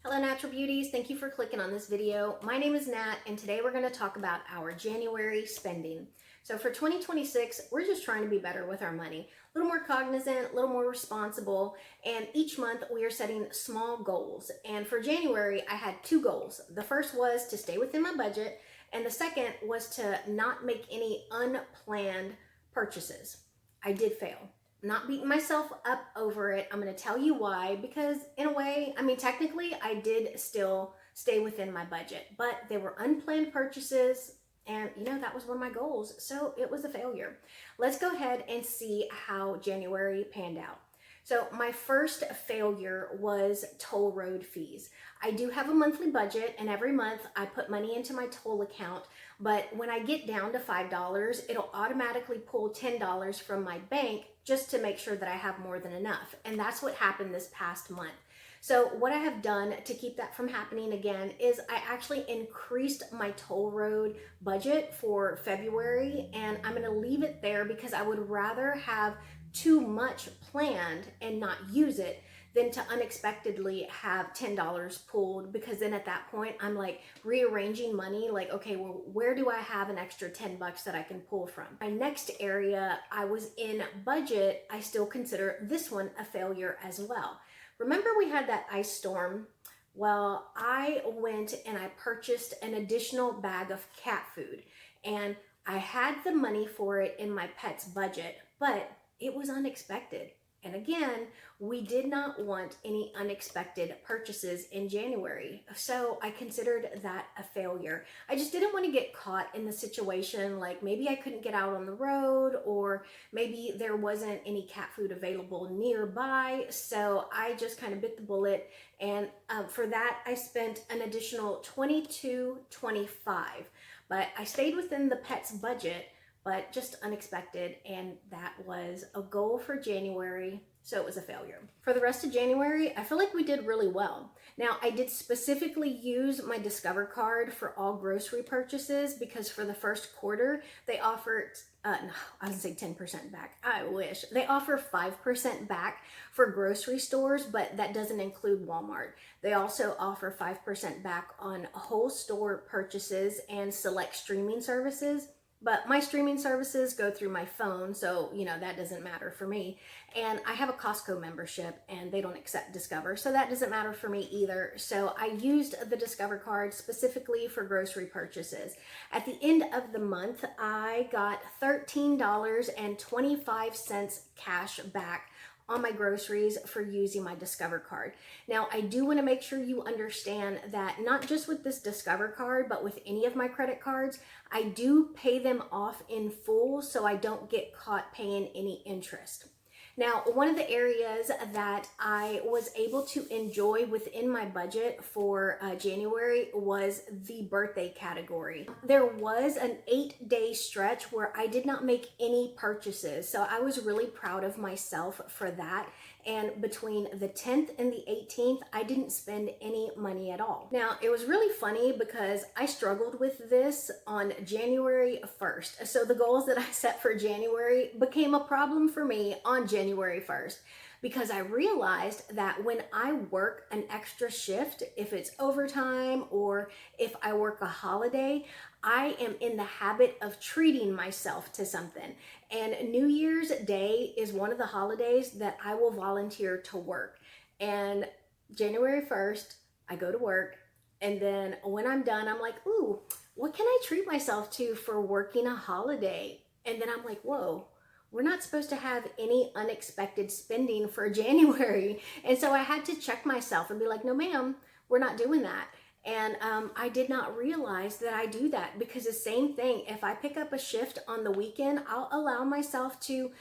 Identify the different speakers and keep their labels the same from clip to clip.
Speaker 1: Hello Natural Beauties, thank you for clicking on this video. My name is Nat and today we're going to talk about our January spending. So for 2026, we're just trying to be better with our money, a little more cognizant, a little more responsible, and each month we are setting small goals. And for January, I had two goals. The first was to stay within my budget, and the second was to not make any unplanned purchases. I did fail. Not beating myself up over it. I'm going to tell you why, because in a way, technically I did still stay within my budget, but they were unplanned purchases and that was one of my goals. So it was a failure. Let's go ahead and see how January panned out. So my first failure was toll road fees. I do have a monthly budget and every month I put money into my toll account, but when I get down to $5, it'll automatically pull $10 from my bank just to make sure that I have more than enough. And that's what happened this past month. So what I have done to keep that from happening again is I actually increased my toll road budget for February, and I'm going to leave it there because I would rather have too much planned and not use it than to unexpectedly have $10 pulled, because then at that point I'm like rearranging money, like, okay, well, where do I have an extra 10 bucks that I can pull from? My next area I was in budget, I still consider this one a failure as well. Remember we had that ice storm? Well, I went and I purchased an additional bag of cat food, and I had the money for it in my pet's budget, but it was unexpected. And again, we did not want any unexpected purchases in January. So I considered that a failure. I just didn't want to get caught in the situation like maybe I couldn't get out on the road, or maybe there wasn't any cat food available nearby. So I just kind of bit the bullet. And for that, I spent an additional $22.25. But I stayed within the pet's budget, but just unexpected, and that was a goal for January, so it was a failure. For the rest of January, I feel like we did really well. Now, I did specifically use my Discover card for all grocery purchases because for the first quarter, they offered, no, I was gonna say 10% back, I wish. They offer 5% back for grocery stores, but that doesn't include Walmart. They also offer 5% back on whole store purchases and select streaming services. But my streaming services go through my phone, so that doesn't matter for me. And I have a Costco membership and they don't accept Discover, so that doesn't matter for me either. So I used the Discover card specifically for grocery purchases. At the end of the month, I got $13.25 cash back on my groceries for using my Discover card. Now, I do want to make sure you understand that not just with this Discover card, but with any of my credit cards, I do pay them off in full so I don't get caught paying any interest. Now, one of the areas that I was able to enjoy within my budget for January was the birthday category. There was an 8-day stretch where I did not make any purchases, so I was really proud of myself for that. And between the 10th and the 18th, I didn't spend any money at all. Now, it was really funny because I struggled with this on January 1st. So the goals that I set for January became a problem for me on January 1st. Because I realized that when I work an extra shift, if it's overtime or if I work a holiday, I am in the habit of treating myself to something. And New Year's Day is one of the holidays that I will volunteer to work. And January 1st, I go to work. And then when I'm done, I'm like, ooh, what can I treat myself to for working a holiday? And then I'm like, whoa. We're not supposed to have any unexpected spending for January. And so I had to check myself and be like, no, ma'am, we're not doing that. And I did not realize that I do that, because the same thing, if I pick up a shift on the weekend, I'll allow myself to,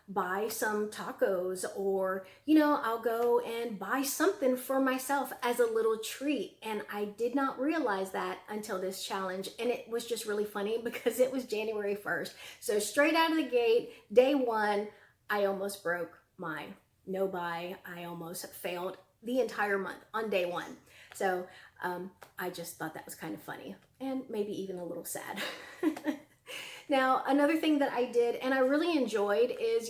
Speaker 1: buy some tacos, or, I'll go and buy something for myself as a little treat. And I did not realize that until this challenge. And it was just really funny because it was January 1st. So straight out of the gate, day one, I almost broke my no buy. I almost failed the entire month on day one. So I just thought that was kind of funny and maybe even a little sad. Now, another thing that I did and I really enjoyed is,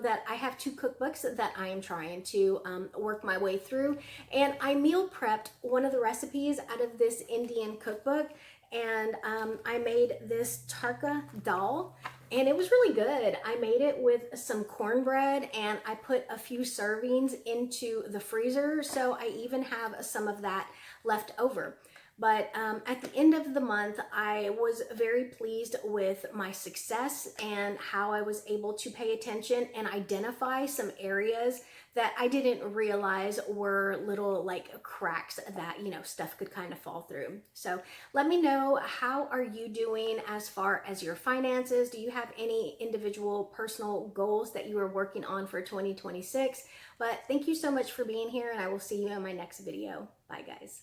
Speaker 1: that I have 2 cookbooks that I am trying to work my way through. And I meal prepped one of the recipes out of this Indian cookbook. And I made this tarka dal. And it was really good. I made it with some cornbread and I put a few servings into the freezer. So I even have some of that left over. But at the end of the month, I was very pleased with my success and how I was able to pay attention and identify some areas that I didn't realize were little like cracks that, stuff could kind of fall through. So let me know, how are you doing as far as your finances? Do you have any individual personal goals that you are working on for 2026? But thank you so much for being here, and I will see you in my next video. Bye, guys.